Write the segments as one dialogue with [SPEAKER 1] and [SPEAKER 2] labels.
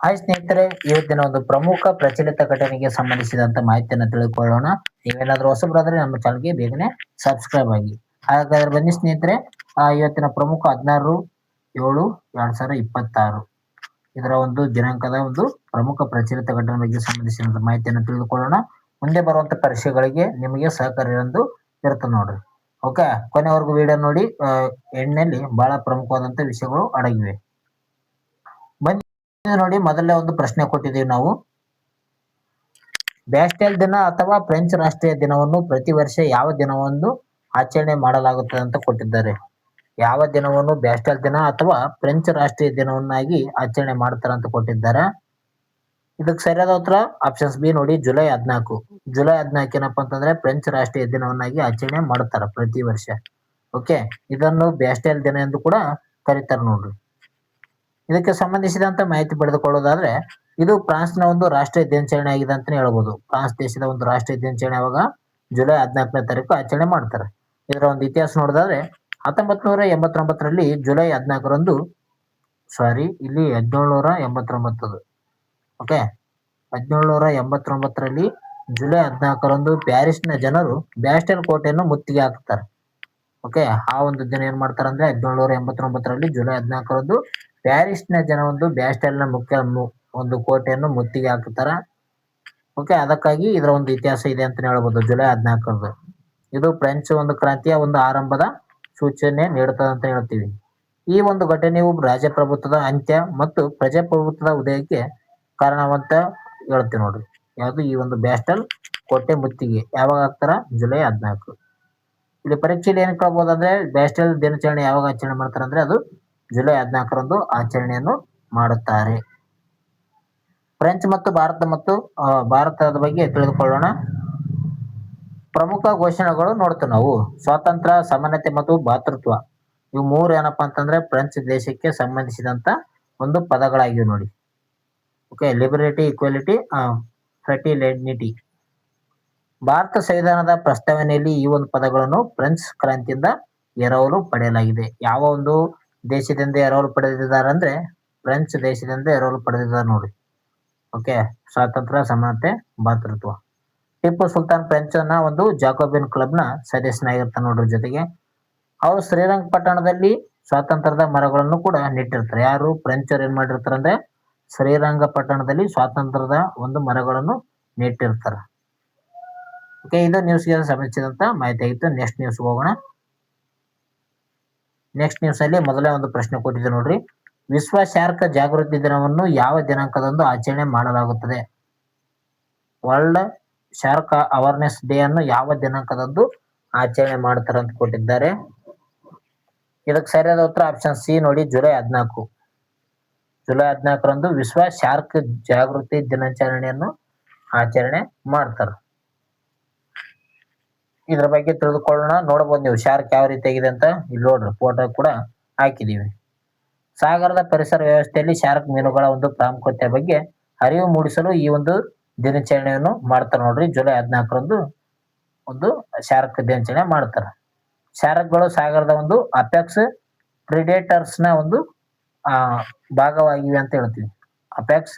[SPEAKER 1] Hi ಸ್ನೇಹಿತರೆ, ಇವತ್ತಿನ ಒಂದು ಪ್ರಮುಖ ಪ್ರಚಲಿತ ಘಟನೆಗೆ ಸಂಬಂಧಿಸಿದಂತ ಮಾಹಿತಿಯನ್ನು ತಿಳ್ಕೊಳ್ಳೋಣ. ನೀವೇನಾದ್ರೂ ಹೊಸಬರಾದ್ರೆ ನಮ್ಮ ಚಾನಲ್ಗೆ ಬೇಗನೆ ಸಬ್ಸ್ಕ್ರೈಬ್ ಆಗಿ. ಹಾಗಾದ್ರೆ ಬನ್ನಿ ಸ್ನೇಹಿತರೆ, ಇವತ್ತಿನ ಪ್ರಮುಖ 16/7/2026 ಇದರ ಒಂದು ದಿನಾಂಕದ ಒಂದು ಪ್ರಮುಖ ಪ್ರಚಲಿತ ಘಟನೆ ಬಗ್ಗೆ ಸಂಬಂಧಿಸಿದಂತ ಮಾಹಿತಿಯನ್ನು ತಿಳಿದುಕೊಳ್ಳೋಣ. ಮುಂದೆ ಬರುವಂತ ಪರೀಕ್ಷೆಗಳಿಗೆ ನಿಮಗೆ ಸಹಕಾರಿ ಎಂದು ಇರುತ್ತೆ ನೋಡ್ರಿ. ಓಕೆ, ಕೊನೆವರೆಗೂ ವಿಡಿಯೋ ನೋಡಿ. ಎಣ್ಣೆಯಲ್ಲಿ ಬಹಳ ಪ್ರಮುಖವಾದಂತ ವಿಷಯಗಳು ಅಡಗಿವೆ. ಬನ್ನಿ ನೋಡಿ, ಮೊದಲನೇ ಒಂದು ಪ್ರಶ್ನೆ ಕೊಟ್ಟಿದ್ದೀವಿ ನಾವು. ಬ್ಯಾಸ್ಟೆಲ್ ದಿನ ಅಥವಾ ಫ್ರೆಂಚ್ ರಾಷ್ಟ್ರೀಯ ದಿನವನ್ನು ಪ್ರತಿ ವರ್ಷ ಯಾವ ದಿನವನ್ನು ಆಚರಣೆ ಮಾಡಲಾಗುತ್ತದೆ ಅಂತ ಕೊಟ್ಟಿದ್ದಾರೆ. ಯಾವ ದಿನವನ್ನು ಬ್ಯಾಸ್ಟೆಲ್ ದಿನ ಅಥವಾ ಫ್ರೆಂಚ್ ರಾಷ್ಟ್ರೀಯ ದಿನವನ್ನಾಗಿ ಆಚರಣೆ ಮಾಡ್ತಾರೆ ಅಂತ ಕೊಟ್ಟಿದ್ದಾರೆ. ಇದಕ್ಕೆ ಸರಿಯಾದ ಉತ್ತರ ಆಪ್ಷನ್ಸ್ ಬಿ ನೋಡಿ, ಜುಲೈ 14. ಜುಲೈ 14 ಏನಪ್ಪಾ ಅಂತಂದ್ರೆ ಫ್ರೆಂಚ್ ರಾಷ್ಟ್ರೀಯ ದಿನವನ್ನಾಗಿ ಆಚರಣೆ ಮಾಡ್ತಾರ ಪ್ರತಿ ವರ್ಷ. ಓಕೆ, ಇದನ್ನು ಬ್ಯಾಸ್ಟೆಲ್ ದಿನ ಎಂದು ಕೂಡ ಕರೀತಾರೆ ನೋಡ್ರಿ. ಇದಕ್ಕೆ ಸಂಬಂಧಿಸಿದಂತ ಮಾಹಿತಿ ಪಡೆದುಕೊಳ್ಳೋದಾದ್ರೆ, ಇದು ಫ್ರಾನ್ಸ್ನ ಒಂದು ರಾಷ್ಟ್ರೀಯ ದಿನಾಚರಣೆ ಆಗಿದೆ ಅಂತಾನೆ ಹೇಳ್ಬೋದು. ಫ್ರಾನ್ಸ್ ದೇಶದ ಒಂದು ರಾಷ್ಟ್ರೀಯ ದಿನಾಚರಣೆ ಅವಾಗ ಜುಲೈ 14ನೇ ತಾರೀಕು ಆಚರಣೆ ಮಾಡ್ತಾರೆ. ಇದರ ಒಂದು ಇತಿಹಾಸ ನೋಡೋದಾದ್ರೆ 1789ರಲ್ಲಿ ಜುಲೈ 14ರಂದು, ಇಲ್ಲಿ 1789, ಓಕೆ, 1789ರಲ್ಲಿ ಜುಲೈ 14ರಂದು ಪ್ಯಾರಿಸ್ನ ಜನರು ಬ್ಯಾಸ್ಟೆಲ್ ಕೋಟೆಯನ್ನು ಮುತ್ತಿಗೆ ಹಾಕ್ತಾರೆ. ಓಕೆ, ಆ ಒಂದು ದಿನ ಏನ್ ಮಾಡ್ತಾರೆ ಅಂದ್ರೆ 1789ರಲ್ಲಿ ಜುಲೈ 14ರಂದು ಪ್ಯಾರಿಸ್ನ ಜನ ಒಂದು ಬ್ಯಾಸ್ಟೆಲ್ನ ಮುಖ್ಯ ಒಂದು ಕೋಟೆಯನ್ನು ಮುತ್ತಿಗೆ ಹಾಕುತ್ತಾರ. ಓಕೆ, ಅದಕ್ಕಾಗಿ ಇದರ ಒಂದು ಇತಿಹಾಸ ಇದೆ ಅಂತ ಹೇಳ್ಬೋದು ಜುಲೈ 14ರಂದು. ಇದು ಫ್ರೆಂಚ್ ಒಂದು ಕ್ರಾಂತಿಯ ಒಂದು ಆರಂಭದ ಸೂಚನೆ ನೀಡುತ್ತದೆ ಅಂತ ಹೇಳ್ತೀವಿ. ಈ ಒಂದು ಘಟನೆಯು ರಾಜಪ್ರಭುತ್ವದ ಅಂತ್ಯ ಮತ್ತು ಪ್ರಜಾಪ್ರಭುತ್ವದ ಉದಯಕ್ಕೆ ಕಾರಣವಂತ ಹೇಳ್ತೀವಿ ನೋಡ್ರಿ. ಯಾವುದು ಈ ಒಂದು ಬ್ಯಾಸ್ಟೆಲ್ ಕೋಟೆ ಮುತ್ತಿಗೆ ಯಾವಾಗ ಹಾಕ್ತಾರ? ಜುಲೈ 14. ಇಲ್ಲಿ ಪರೀಕ್ಷೆಯಲ್ಲಿ ಏನ್ ಕೇಳ್ಬೋದಂದ್ರೆ, ಬ್ಯಾಸ್ಟೆಲ್ ದಿನಾಚರಣೆ ಯಾವಾಗ ಆಚರಣೆ ಮಾಡ್ತಾರೆ ಅಂದ್ರೆ ಅದು ಜುಲೈ 14ರಂದು ಆಚರಣೆಯನ್ನು ಮಾಡುತ್ತಾರೆ. ಫ್ರೆಂಚ್ ಮತ್ತು ಭಾರತದ ಬಗ್ಗೆ ತಿಳಿದುಕೊಳ್ಳೋಣ. ಪ್ರಮುಖ ಘೋಷಣೆಗಳು ನೋಡ್ತೀವಿ ನಾವು. ಸ್ವಾತಂತ್ರ್ಯ, ಸಮಾನತೆ ಮತ್ತು ಭಾತೃತ್ವ, ಇವು ಮೂರು ಏನಪ್ಪಾ ಅಂತಂದ್ರೆ ಫ್ರೆಂಚ್ ದೇಶಕ್ಕೆ ಸಂಬಂಧಿಸಿದಂತ ಒಂದು ಪದಗಳಾಗಿವೆ ನೋಡಿ. Okay, liberty, equality, fraternity. ಭಾರತ ಸಂವಿಧಾನದ ಪ್ರಸ್ತಾವನೆಯಲ್ಲಿ ಈ ಒಂದು ಪದಗಳನ್ನು ಫ್ರೆಂಚ್ ಕ್ರಾಂತಿಯಿಂದ ಎರವಲು ಪಡೆಯಲಾಗಿದೆ. ಯಾವ ಒಂದು ದೇಶದಿಂದ ಎರವಲು ಪಡೆದಿದ್ದಾರೆ ಅಂದ್ರೆ ಫ್ರೆಂಚ್ ದೇಶದಿಂದ ಎರವಲು ಪಡೆದಿದ್ದಾರೆ ನೋಡಿ. ಓಕೆ, ಸ್ವಾತಂತ್ರ್ಯ, ಸಮಾನತೆ, ಭಾತೃತ್ವ. ಟಿಪ್ಪು ಸುಲ್ತಾನ್ ಫ್ರೆಂಚ್ ನ ಒಂದು ಜಾಕೋಬಿನ್ ಕ್ಲಬ್ ನ ಸದಸ್ಯನಾಗಿರ್ತಾನೆ ನೋಡ್ರಿ. ಜೊತೆಗೆ ಅವರು ಶ್ರೀರಂಗಪಟ್ಟಣದಲ್ಲಿ ಸ್ವಾತಂತ್ರ್ಯದ ಮರಗಳನ್ನು ಕೂಡ ನೆಟ್ಟಿರ್ತಾರೆ. ಯಾರು? ಫ್ರೆಂಚ್ ಅವ್ರು ಏನ್ ಮಾಡಿರ್ತಾರೆ ಅಂದ್ರೆ ಶ್ರೀರಂಗಪಟ್ಟಣದಲ್ಲಿ ಸ್ವಾತಂತ್ರ್ಯದ ಒಂದು ಮರಗಳನ್ನು ನೆಟ್ಟಿರ್ತಾರೆ. ಓಕೆ, ಇದು ನ್ಯೂಸ್ಗೆ ಸಂಬಂಧಿಸಿದಂತ ಮಾಹಿತಿ ಆಗಿತ್ತು. ನೆಕ್ಸ್ಟ್ ನ್ಯೂಸ್ ಹೋಗೋಣ. ನೆಕ್ಸ್ಟ್ ನ್ಯೂಸ್ ಅಲ್ಲಿ ಮೊದಲೇ ಒಂದು ಪ್ರಶ್ನೆ ಕೊಟ್ಟಿದೆ ನೋಡ್ರಿ. ವಿಶ್ವ ಶಾರ್ಕ್ ಜಾಗೃತಿ ದಿನವನ್ನು ಯಾವ ದಿನಾಂಕದಂದು ಆಚರಣೆ ಮಾಡಲಾಗುತ್ತದೆ? ವರ್ಲ್ಡ್ ಶಾರ್ಕ್ ಅವೇರ್ನೆಸ್ ಡೇ ಅನ್ನು ಯಾವ ದಿನಾಂಕದಂದು ಆಚರಣೆ ಮಾಡ್ತಾರೆ ಅಂತ ಕೊಟ್ಟಿದ್ದಾರೆ. ಇದಕ್ಕೆ ಸರಿಯಾದ ಉತ್ತರ ಆಪ್ಷನ್ ಸಿ ನೋಡಿ, ಜುಲೈ 14. ಜುಲೈ 14ರಂದು ವಿಶ್ವ ಶಾರ್ಕ್ ಜಾಗೃತಿ ದಿನಾಚರಣೆಯನ್ನು ಆಚರಣೆ ಮಾಡ್ತಾರೆ. ಇದ್ರ ಬಗ್ಗೆ ತಿಳಿದುಕೊಳ್ಳೋಣ. ನೋಡಬಹುದು ನೀವು ಶಾರ್ಕ್ ಯಾವ ರೀತಿಯಾಗಿದೆ ಅಂತ. ಇಲ್ಲಿ ನೋಡ್ರಿ, ಫೋಟೋ ಕೂಡ ಹಾಕಿದೀವಿ. ಸಾಗರದ ಪರಿಸರ ವ್ಯವಸ್ಥೆಯಲ್ಲಿ ಶಾರ್ಕ್ ಮೀನುಗಳ ಒಂದು ಪ್ರಾಮುಖ್ಯತೆ ಬಗ್ಗೆ ಅರಿವು ಮೂಡಿಸಲು ಈ ಒಂದು ದಿನಾಚರಣೆಯನ್ನು ಮಾಡ್ತಾರೆ ನೋಡ್ರಿ. ಜುಲೈ 14ರಂದು ಒಂದು ಶಾರ್ಕ್ ದಿನಾಚರಣೆ ಮಾಡ್ತಾರೆ. ಶಾರ್ಕ್ಗಳು ಸಾಗರದ ಒಂದು ಅಪೆಕ್ಸ್ ಪ್ರಿಡೇಟರ್ಸ್ ನ ಒಂದು ಭಾಗವಾಗಿವೆ ಅಂತ ಹೇಳ್ತೀವಿ. ಅಪೆಕ್ಸ್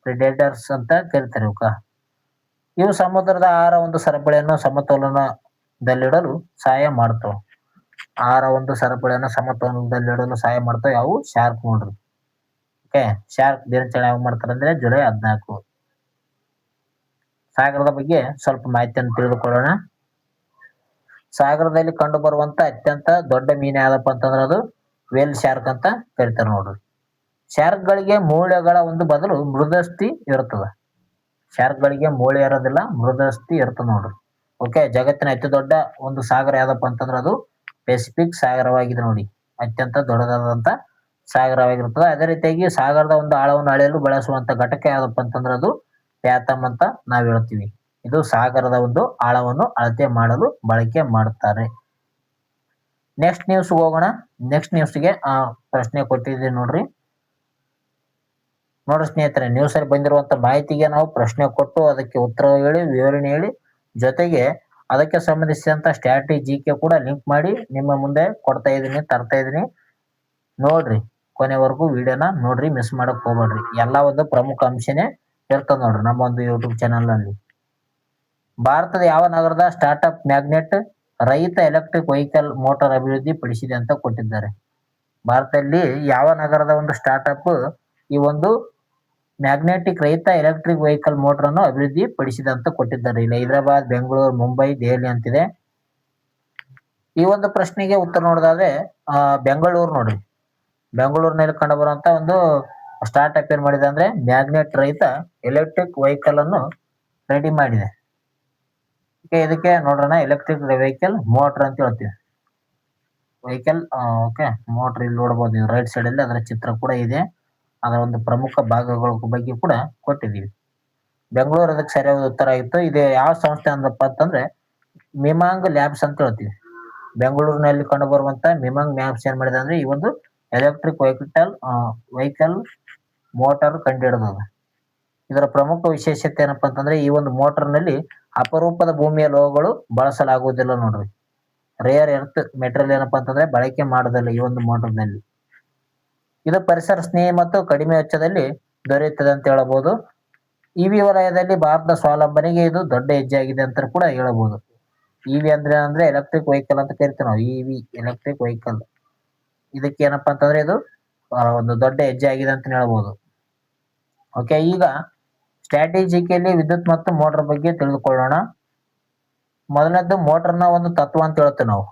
[SPEAKER 1] ಪ್ರಿಡೇಟರ್ಸ್ ಅಂತ ಕರೀತಾರೆ ಇವಕ್ಕ. ಇವು ಸಮುದ್ರದ ಆಹಾರ ಒಂದು ಸರಪಳಿಯನ್ನು ಸಮತೋಲನದಲ್ಲಿಡಲು ಸಹಾಯ ಮಾಡ್ತಾವ. ಆಹಾರ ಒಂದು ಸರಪಳಿಯನ್ನು ಸಮತೋಲನದಲ್ಲಿಡಲು ಸಹಾಯ ಮಾಡ್ತಾವ ಯಾವು? ಶಾರ್ಕ್ ನೋಡ್ರಿ. ಓಕೆ, ಶಾರ್ಕ್ ದಿನಾಚರಣೆ ಯಾವಾಗ ಮಾಡ್ತಾರೆ ಅಂದ್ರೆ ಜುಲೈ 14. ಸಾಗರದ ಬಗ್ಗೆ ಸ್ವಲ್ಪ ಮಾಹಿತಿಯನ್ನು ತಿಳಿದುಕೊಳ್ಳೋಣ. ಸಾಗರದಲ್ಲಿ ಕಂಡು ಬರುವಂತ ಅತ್ಯಂತ ದೊಡ್ಡ ಮೀನು ಯಾವ್ದಪ್ಪ ಅಂತಂದ್ರೆ ಅದು ವೇಲ್ ಶಾರ್ಕ್ ಅಂತ ಕರೀತಾರೆ ನೋಡ್ರಿ. ಶಾರ್ಕ್ ಗಳಿಗೆ ಮೂಳೆಗಳ ಒಂದು ಬದಲು ಮೃದಸ್ಥಿ ಇರ್ತದ. ಶಾರ್ಕ್ ಗಳಿಗೆ ಮೂಳೆ ಇರೋದಿಲ್ಲ, ಮೃದಸ್ಥಿ ಇರ್ತದೆ ನೋಡ್ರಿ. ಓಕೆ, ಜಗತ್ತಿನ ಅತಿ ದೊಡ್ಡ ಒಂದು ಸಾಗರ ಯಾವ್ದಪ್ಪ ಅಂತಂದ್ರೆ ಅದು ಪೆಸಿಫಿಕ್ ಸಾಗರವಾಗಿದೆ ನೋಡಿ. ಅತ್ಯಂತ ದೊಡ್ಡದಾದಂತ ಸಾಗರವಾಗಿರ್ತದೆ. ಅದೇ ರೀತಿಯಾಗಿ ಸಾಗರದ ಒಂದು ಆಳವನ್ನು ಅಳೆಯಲು ಬಳಸುವಂತ ಘಟಕ ಯಾವ್ದಪ್ಪ ಅಂತಂದ್ರೆ ಅದು ಪ್ಯಾಥಮ್ ಅಂತ ನಾವ್ ಹೇಳ್ತೀವಿ. ಇದು ಸಾಗರದ ಒಂದು ಆಳವನ್ನು ಅಳತೆ ಮಾಡಲು ಬಳಕೆ ಮಾಡುತ್ತಾರೆ. ನೆಕ್ಸ್ಟ್ ನ್ಯೂಸ್ ಹೋಗೋಣ. ನೆಕ್ಸ್ಟ್ ನ್ಯೂಸ್ಗೆ ಪ್ರಶ್ನೆ ಕೊಟ್ಟಿದ್ದೀವಿ ನೋಡ್ರಿ. ನೋಡ್ರಿ ಸ್ನೇಹಿತರೆ, ನ್ಯೂಸ್ ಅಲ್ಲಿ ಬಂದಿರುವಂತ ಮಾಹಿತಿಗೆ ನಾವು ಪ್ರಶ್ನೆ ಕೊಟ್ಟು ಅದಕ್ಕೆ ಉತ್ತರ ಹೇಳಿ, ವಿವರಣೆ ಹೇಳಿ, ಜೊತೆಗೆ ಅದಕ್ಕೆ ಸಂಬಂಧಿಸಿದಂತ ಸ್ಟ್ರಾಟಜಿಗೆ ಕೂಡ ಲಿಂಕ್ ಮಾಡಿ ನಿಮ್ಮ ಮುಂದೆ ಕೊಡ್ತಾ ಇದ್ದೀನಿ, ತರ್ತಾ ಇದ್ದೀನಿ ನೋಡ್ರಿ. ಕೊನೆವರೆಗೂ ವಿಡಿಯೋನ ನೋಡ್ರಿ, ಮಿಸ್ ಮಾಡಕ್ ಹೋಗ್ಬೇಡ್ರಿ. ಎಲ್ಲ ಒಂದು ಪ್ರಮುಖ ಅಂಶನೇ ಇರ್ತದೆ ನೋಡ್ರಿ ನಮ್ಮ ಒಂದು ಯೂಟ್ಯೂಬ್ ಚಾನಲ್ ನಲ್ಲಿ. ಭಾರತದ ಯಾವ ನಗರದ ಸ್ಟಾರ್ಟ್ಅಪ್ ಮ್ಯಾಗ್ನೆಟ್ ರೈತ ಎಲೆಕ್ಟ್ರಿಕ್ ವೆಹಿಕಲ್ ಮೋಟಾರ್ ಅಭಿವೃದ್ಧಿ ಪಡಿಸಿದೆ ಅಂತ ಕೊಟ್ಟಿದ್ದಾರೆ. ಭಾರತದಲ್ಲಿ ಯಾವ ನಗರದ ಒಂದು ಸ್ಟಾರ್ಟ್ಅಪ್ ಈ ಒಂದು ಮ್ಯಾಗ್ನೆಟಿಕ್ ರೈತ ಎಲೆಕ್ಟ್ರಿಕ್ ವೆಹಿಕಲ್ ಮೋಟರ್ ಅನ್ನು ಅಭಿವೃದ್ಧಿ ಪಡಿಸಿದೆ ಅಂತ ಕೊಟ್ಟಿದ್ದಾರೆ. ಇಲ್ಲಿ ಹೈದರಾಬಾದ್, ಬೆಂಗಳೂರು, ಮುಂಬೈ, ದೆಹಲಿ ಅಂತಿದೆ. ಈ ಒಂದು ಪ್ರಶ್ನೆಗೆ ಉತ್ತರ ನೋಡೋದಾದ್ರೆ ಬೆಂಗಳೂರು ನೋಡ್ರಿ. ಬೆಂಗಳೂರಿನಲ್ಲಿ ಕಂಡು ಬರುವಂತ ಒಂದು ಸ್ಟಾರ್ಟ್ಅಪ್ ಏನ್ ಮಾಡಿದೆ ಅಂದ್ರೆ ಮ್ಯಾಗ್ನೆಟ್ ರಹಿತ ಎಲೆಕ್ಟ್ರಿಕ್ ವೆಹಿಕಲ್ ಅನ್ನು ರೆಡಿ ಮಾಡಿದೆ. ಇದಕ್ಕೆ ನೋಡೋಣ, ಎಲೆಕ್ಟ್ರಿಕ್ ವೆಹಿಕಲ್ ಮೋಟರ್ ಅಂತ ಹೇಳ್ತೀವಿ. ವೆಹಿಕಲ್ ಓಕೆ ಮೋಟರ್ ಇಲ್ಲಿ ನೋಡಬಹುದು ನೀವು ರೈಟ್ ಸೈಡ್ ಅಲ್ಲಿ, ಅದರ ಚಿತ್ರ ಕೂಡ ಇದೆ. ಅದರ ಒಂದು ಪ್ರಮುಖ ಭಾಗಗಳ ಬಗ್ಗೆ ಕೂಡ ಕೊಟ್ಟಿದ್ದೀವಿ. ಬೆಂಗಳೂರು ಅದಕ್ಕೆ ಸರಿಯಾದ ಉತ್ತರ ಆಗಿತ್ತು. ಇದು ಯಾವ ಸಂಸ್ಥೆ ಅಂದಪ್ಪ ಅಂತಂದ್ರೆ ಮಿಮಾಂಗ್ ಲ್ಯಾಬ್ಸ್ ಅಂತ ಹೇಳ್ತೀವಿ. ಬೆಂಗಳೂರಿನಲ್ಲಿ ಕಂಡು ಬರುವಂತ ಮಿಮಾಂಗ್ ಲ್ಯಾಬ್ಸ್ ಏನ್ ಮಾಡಿದೆ ಅಂದ್ರೆ ಈ ಒಂದು ಎಲೆಕ್ಟ್ರಿಕ್ ವೆಹಿಕಲ್ ಮೋಟಾರ್ ಕಂಡುಹಿಡಿದ. ಇದರ ಪ್ರಮುಖ ವಿಶೇಷತೆ ಏನಪ್ಪಾ ಅಂತಂದ್ರೆ ಈ ಒಂದು ಮೋಟಾರ್ ನಲ್ಲಿ ಅಪರೂಪದ ಭೂಮಿಯ ಲೋಹಗಳು ಬಳಸಲಾಗುವುದಿಲ್ಲ ನೋಡ್ರಿ. ರೇರ್ ಎರ್ತ್ ಮೆಟೀರಿಯಲ್ ಏನಪ್ಪಾ ಅಂತಂದ್ರೆ ಬಳಕೆ ಮಾಡೋದಿಲ್ಲ ಈ ಒಂದು ಮೋಟಾರ್ ನಲ್ಲಿ. ಇದು ಪರಿಸರ ಸ್ನೇಹಿ ಮತ್ತು ಕಡಿಮೆ ವೆಚ್ಚದಲ್ಲಿ ದೊರೆಯುತ್ತದೆ ಅಂತ ಹೇಳಬಹುದು. ಇವಿ ವಲಯದಲ್ಲಿ ಭಾರತದ ಸ್ವಾವಲಂಬನೆಗೆ ಇದು ದೊಡ್ಡ ಹೆಜ್ಜೆ ಆಗಿದೆ ಅಂತ ಕೂಡ ಹೇಳಬಹುದು. ಇವಿ ಅಂದ್ರೆ ಎಲೆಕ್ಟ್ರಿಕ್ ವೆಹಿಕಲ್ ಅಂತ ಕರಿತೀವಿ ನಾವು. ಇವಿ ಎಲೆಕ್ಟ್ರಿಕ್ ವೆಹಿಕಲ್, ಇದಕ್ಕೆ ಏನಪ್ಪಾ ಅಂತಂದ್ರೆ ಇದು ಒಂದು ದೊಡ್ಡ ಹೆಜ್ಜೆ ಆಗಿದೆ ಅಂತ ಹೇಳಬಹುದು. ಓಕೆ, ಈಗ ಸ್ಟ್ರಾಟಜಿಕಲಿ ವಿದ್ಯುತ್ ಮತ್ತು ಮೋಟರ್ ಬಗ್ಗೆ ತಿಳಿದುಕೊಳ್ಳೋಣ. ಮೊದಲನೇದು ಮೋಟರ್ನ ಒಂದು ತತ್ವ ಅಂತ ಹೇಳ್ತೇವೆ ನಾವು.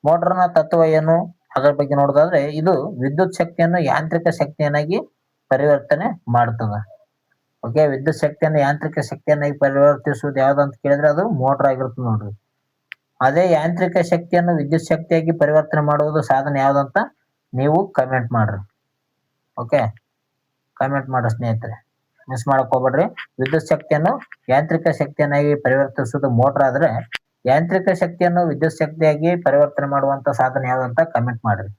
[SPEAKER 1] ಮೋಟರ್ನ ತತ್ವ ಏನು ಅದರ ಬಗ್ಗೆ ನೋಡೋದಾದ್ರೆ ಇದು ವಿದ್ಯುತ್ ಶಕ್ತಿಯನ್ನು ಯಾಂತ್ರಿಕ ಶಕ್ತಿಯನ್ನಾಗಿ ಪರಿವರ್ತನೆ ಮಾಡ್ತದೆ. ಓಕೆ, ವಿದ್ಯುತ್ ಶಕ್ತಿಯನ್ನು ಯಾಂತ್ರಿಕ ಶಕ್ತಿಯನ್ನಾಗಿ ಪರಿವರ್ತಿಸುವುದು ಯಾವ್ದಂತ ಕೇಳಿದ್ರೆ ಅದು ಮೋಟರ್ ಆಗಿರ್ತದೆ ನೋಡ್ರಿ. ಅದೇ ಯಾಂತ್ರಿಕ ಶಕ್ತಿಯನ್ನು ವಿದ್ಯುತ್ ಶಕ್ತಿಯಾಗಿ ಪರಿವರ್ತನೆ ಮಾಡುವುದು ಸಾಧನ ಯಾವ್ದಂತ ನೀವು ಕಮೆಂಟ್ ಮಾಡ್ರಿ. ಓಕೆ, ಕಮೆಂಟ್ ಮಾಡ್ರಿ ಸ್ನೇಹಿತರೆ, ಮಿಸ್ ಮಾಡಕ್ ಹೋಗ್ಬೇಡ್ರಿ. ವಿದ್ಯುತ್ ಶಕ್ತಿಯನ್ನು ಯಾಂತ್ರಿಕ ಶಕ್ತಿಯನ್ನಾಗಿ ಪರಿವರ್ತಿಸುವುದು ಮೋಟರ್ ಆದ್ರೆ ಯಾಂತ್ರಿಕ ಶಕ್ತಿಯನ್ನು ವಿದ್ಯುತ್ ಶಕ್ತಿಯಾಗಿ ಪರಿವರ್ತನೆ ಮಾಡುವಂತ ಸಾಧನ ಯಾವ್ದಂತ ಕಮೆಂಟ್ ಮಾಡ್ರಿ.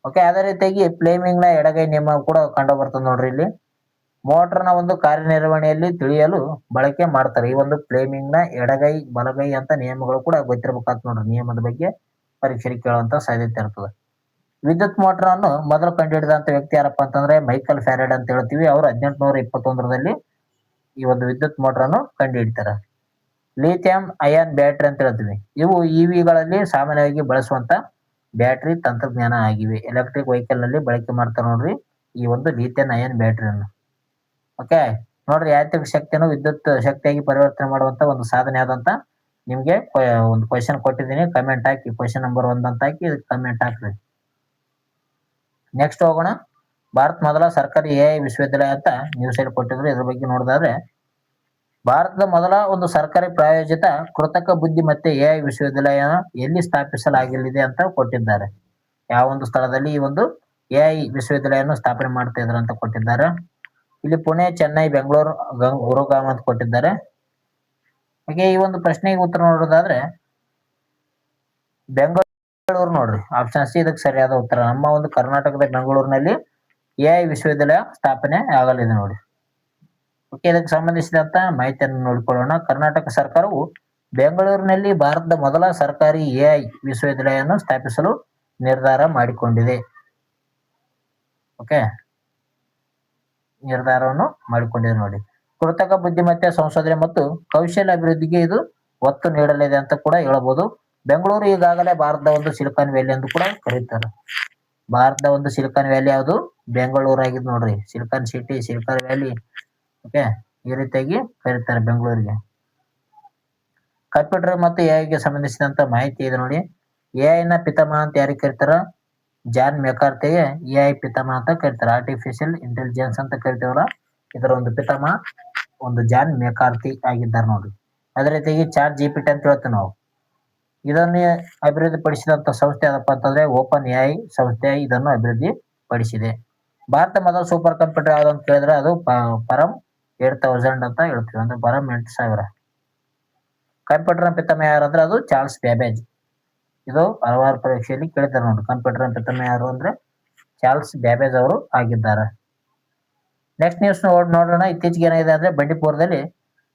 [SPEAKER 1] ಓಕೆ, ಅದೇ ರೀತಿಯಾಗಿ ಫ್ಲೇಮಿಂಗ್ ನ ಎಡಗೈ ನಿಯಮ ಕೂಡ ಕಂಡು ಬರ್ತದೆ ನೋಡ್ರಿ. ಇಲ್ಲಿ ಮೋಟರ್ನ ಒಂದು ಕಾರ್ಯನಿರ್ವಹಣೆಯಲ್ಲಿ ತಿಳಿಯಲು ಬಳಕೆ ಮಾಡ್ತಾರೆ ಈ ಒಂದು ಫ್ಲೇಮಿಂಗ್ ನ ಎಡಗೈ ಬಲಗೈ ಅಂತ ನಿಯಮಗಳು ಕೂಡ ಗೊತ್ತಿರಬೇಕಾಗ್ತದೆ ನೋಡ್ರಿ. ನಿಯಮದ ಬಗ್ಗೆ ಪರೀಕ್ಷೆ ಕೇಳುವಂತ ಸಾಧ್ಯತೆ ಇರ್ತದೆ. ವಿದ್ಯುತ್ ಮೋಟರ್ ಅನ್ನು ಮೊದಲು ಕಂಡುಹಿಡಿದಂತ ವ್ಯಕ್ತಿ ಯಾರಪ್ಪ ಅಂತಂದ್ರೆ ಮೈಕಲ್ ಫ್ಯಾರಡ್ ಅಂತ ಹೇಳ್ತೀವಿ. ಅವರು 1821ರಲ್ಲಿ ಈ ಒಂದು ವಿದ್ಯುತ್ ಮೋಟರ್ ಅನ್ನು ಕಂಡುಹಿಡಿತಾರೆ. ಲಿಥಿಯಂ ಅಯಾನ್ ಬ್ಯಾಟರಿ ಅಂತ ಹೇಳ್ತೀವಿ. ಇವು ಇವಿಗಳಲ್ಲಿ ಸಾಮಾನ್ಯವಾಗಿ ಬಳಸುವಂತ ಬ್ಯಾಟರಿ ತಂತ್ರಜ್ಞಾನ ಆಗಿವೆ. ಎಲೆಕ್ಟ್ರಿಕ್ ವೆಹಿಕಲ್ ನಲ್ಲಿ ಬಳಕೆ ಮಾಡ್ತಾರೆ ನೋಡ್ರಿ ಈ ಒಂದು ಲಿಥಿಯಂ ಅಯಾನ್ ಬ್ಯಾಟರಿಯನ್ನು. ಓಕೆ ನೋಡ್ರಿ, ಯಾಂತ್ರಿಕ ಶಕ್ತಿಯನ್ನು ವಿದ್ಯುತ್ ಶಕ್ತಿಯಾಗಿ ಪರಿವರ್ತನೆ ಮಾಡುವಂತ ಒಂದು ಸಾಧನ ಯಾವ್ದಂತ ನಿಮ್ಗೆ ಒಂದು ಕ್ವಶನ್ ಕೊಟ್ಟಿದ್ದೀನಿ. ಕಮೆಂಟ್ ಹಾಕಿ, ಕ್ವಶನ್ ನಂಬರ್ 1 ಅಂತ ಹಾಕಿ ಕಮೆಂಟ್ ಹಾಕ್ರಿ. ನೆಕ್ಸ್ಟ್ ಹೋಗೋಣ. ಭಾರತ ಮೊದಲ ಸರ್ಕಾರಿ ಎಐ ವಿಶ್ವವಿದ್ಯಾಲಯ ಅಂತ ನ್ಯೂಸ್ ಅಲ್ಲಿ ಕೊಟ್ಟಿದ್ರು. ಇದ್ರ ಬಗ್ಗೆ ನೋಡಿದ್ರೆ ಭಾರತದ ಮೊದಲ ಒಂದು ಸರ್ಕಾರಿ ಪ್ರಾಯೋಜಿತ ಕೃತಕ ಬುದ್ಧಿಮತ್ತೆ ಎಐ ವಿಶ್ವವಿದ್ಯಾಲಯ ಎಲ್ಲಿ ಸ್ಥಾಪಿಸಲಾಗಲಿದೆ ಅಂತ ಕೊಟ್ಟಿದ್ದಾರೆ. ಯಾವ ಒಂದು ಸ್ಥಳದಲ್ಲಿ ಈ ಒಂದು ಎಐ ವಿಶ್ವವಿದ್ಯಾಲಯವನ್ನು ಸ್ಥಾಪನೆ ಮಾಡ್ತಾ ಇದ್ರು ಅಂತ ಕೊಟ್ಟಿದ್ದಾರೆ. ಇಲ್ಲಿ ಪುಣೆ, ಚೆನ್ನೈ, ಬೆಂಗಳೂರು, ಗುರುಗಾಂವ್ ಅಂತ ಕೊಟ್ಟಿದ್ದಾರೆ. ಹಾಗೆ ಈ ಒಂದು ಪ್ರಶ್ನೆಗೆ ಉತ್ತರ ನೋಡೋದಾದ್ರೆ ಬೆಂಗಳೂರು ನೋಡ್ರಿ, ಆಪ್ಷನ್ ಸಿ ಇದಕ್ಕೆ ಸರಿಯಾದ ಉತ್ತರ. ನಮ್ಮ ಒಂದು ಕರ್ನಾಟಕದ ಬೆಂಗಳೂರಿನಲ್ಲಿ ಎಐ ವಿಶ್ವವಿದ್ಯಾಲಯ ಸ್ಥಾಪನೆ ಆಗಲಿದೆ ನೋಡಿ. ಓಕೆ, ಇದಕ್ಕೆ ಸಂಬಂಧಿಸಿದಂತ ಮಾಹಿತಿಯನ್ನು ನೋಡಿಕೊಳ್ಳೋಣ. ಕರ್ನಾಟಕ ಸರ್ಕಾರವು ಬೆಂಗಳೂರಿನಲ್ಲಿ ಭಾರತದ ಮೊದಲ ಸರ್ಕಾರಿ ಎಐ ವಿಶ್ವವಿದ್ಯಾಲಯವನ್ನು ಸ್ಥಾಪಿಸಲು ನಿರ್ಧಾರ ಮಾಡಿಕೊಂಡಿದೆ. ಓಕೆ, ನಿರ್ಧಾರವನ್ನು ಮಾಡಿಕೊಂಡಿದೆ ನೋಡಿ. ಕೃತಕ ಬುದ್ಧಿಮತ್ತೆ ಸಂಶೋಧನೆ ಮತ್ತು ಕೌಶಲ್ಯ ಅಭಿವೃದ್ಧಿಗೆ ಇದು ಒತ್ತು ನೀಡಲಿದೆ ಅಂತ ಕೂಡ ಹೇಳಬಹುದು. ಬೆಂಗಳೂರು ಈಗಾಗಲೇ ಭಾರತದ ಒಂದು ಸಿಲಿಕಾನ್ ವ್ಯಾಲಿ ಎಂದು ಕೂಡ ಕರೀತಾರೆ. ಭಾರತದ ಒಂದು ಸಿಲಿಕಾನ್ ವ್ಯಾಲಿ ಯಾವುದು? ಬೆಂಗಳೂರು ಆಗಿದೆ ನೋಡ್ರಿ. Silicon city, silicon valley. Okay, ಈ ರೀತಿಯಾಗಿ ಕರೀತಾರೆ ಬೆಂಗಳೂರಿಗೆ. ಕಂಪ್ಯೂಟರ್ ಮತ್ತು ಎಐಗೆ ಸಂಬಂಧಿಸಿದಂತ ಮಾಹಿತಿ ಇದೆ ನೋಡಿ. ಎಐ ನ ಪಿತಾಮಹ ಅಂತ ಯಾರಿಗೆ ಕರೀತಾರ? ಜಾನ್ ಮೆಕಾರ್ತಿಗೆ ಎಐ ಪಿತಾಮಹ ಅಂತ ಕರೀತಾರೆ. ಆರ್ಟಿಫಿಷಿಯಲ್ ಇಂಟೆಲಿಜೆನ್ಸ್ ಅಂತ ಕರಿತೀವಲ್ಲ, ಇದರ ಒಂದು ಪಿತಾಮಹ ಒಂದು ಜಾನ್ ಮೆಕಾರ್ತಿ ಆಗಿದ್ದಾರೆ ನೋಡ್ರಿ. ಅದೇ ರೀತಿಯಾಗಿ ಚಾಟ್ ಜಿಪಿಟಿ ಅಂತ ಹೇಳ್ತೀವಿ ನಾವು. ಇದನ್ನು ಅಭಿವೃದ್ಧಿ ಪಡಿಸಿದಂತ ಸಂಸ್ಥೆ ಯಾವ್ದಪ್ಪ ಅಂತಂದ್ರೆ ಓಪನ್ ಎಐ ಸಂಸ್ಥೆ ಇದನ್ನು ಅಭಿವೃದ್ಧಿ ಪಡಿಸಿದೆ. ಭಾರತ ಮೊದಲ ಸೂಪರ್ ಕಂಪ್ಯೂಟರ್ ಯಾವ್ದು ಅಂತ ಕೇಳಿದ್ರೆ ಅದು ಪರಂ 8000 ಅಂತ ಹೇಳ್ತೀವಿ, ಅಂದ್ರೆ ಪರಂ 8000. ಕಂಪ್ಯೂಟರ್ ಪಿತಾಮಹ ಯಾರಂದ್ರೆ ಅದು ಚಾರ್ಲ್ಸ್ ಬ್ಯಾಬೇಜ್. ಇದು ಹಲವಾರು ಪರೀಕ್ಷೆಯಲ್ಲಿ ಕೇಳಿದ್ದಾರೆ ನೋಡಿ. ಕಂಪ್ಯೂಟರ್ ಪಿತಾಮಹ ಯಾರು ಅಂದ್ರೆ ಚಾರ್ಲ್ಸ್ ಬ್ಯಾಬೇಜ್ ಅವರು ಆಗಿದ್ದಾರೆ. ನೆಕ್ಸ್ಟ್ ನ್ಯೂಸ್ ನೋಡೋಣ. ಇತ್ತೀಚೆಗೆ ಏನಾಗಿದೆ ಅಂದ್ರೆ ಬಂಡೀಪುರದಲ್ಲಿ